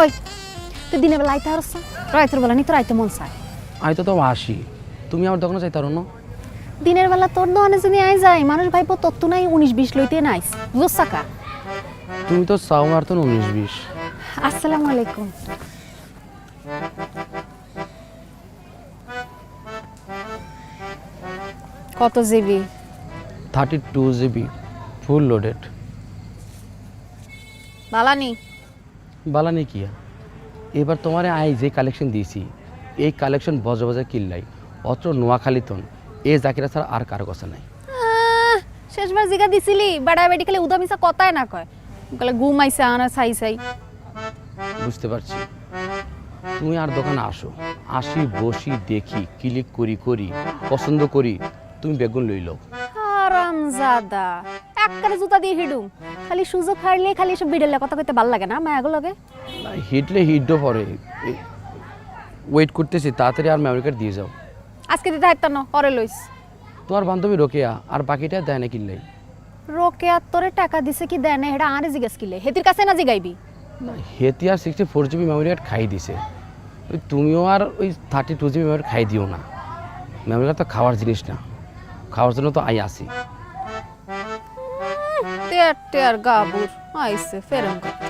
ওই তুই দিনের বেলা আইতে হারছ রাইতের বেলা নি তোর আইতে মন চায় আমি তো আসি, তুমি আমার দোকানে যাইতে পারো না? দিনের বেলা তোর দোকানে যদি আই যাই মানুষ ভাইবো তোর তো নাই 19-20 লইতে নাইস বুঝছ কা। তুমি তো চাও আর তো 19-20। আসসালামু আলাইকুম। কত জিবি? 32 GB full loaded. বালানি বালানি কিয়া এবার তোমারে আই যে কালেকশন দিয়েছি এই কালেকশন বজে বজে কিল্লাই অত্র নোয়াখালীতন এ জাকিরা ছাড়া আর কারো কথা নাই। শেষবার জিগা দিছিলি বাড়া বেডি খালি উদামিসা কথাই না কয় গলে ঘুমাইছে আনা ছাই ছাই। বুঝতে পারছি, তুমি আর দোকানে আসো, আসি বসি দেখি ক্লিক করি করি পছন্দ করি তুমি বেগুন লই লও। হারামজাদা একবারে জুতা দিয়ে হিডুম খালি সুযোগ হারলে খালি সব বিড়েলে কথা কইতে ভাল লাগে না মায়াগো লগে। হিটলে হিটও পরে ওয়েট করতেছি তাড়াতাড়ি আর মেমরি কার্ড দিয়ে যাও। আজকে দিতে হাইতাম না পরে লইস। তোমার বান্ধবী রোকেয়া আর বাকিটা দেয় না কিনলাই। রোকে আর তোরে টাকা দিছে কি দেয় না এটা আরে জিজ্ঞেস কিলে হেতির কাছে না জিগাইবি। হেতি আর 64 GB মেমরি কার্ড খাই দিছে, ওই তুমিও আর ওই 32 GB মেমরি খাই দিও না। মেমরি কার্ড তো খাওয়ার জিনিস না, খাওয়ার জন্য তো আই আসি। টের টের গাবুর আইছে ফেরম কথা।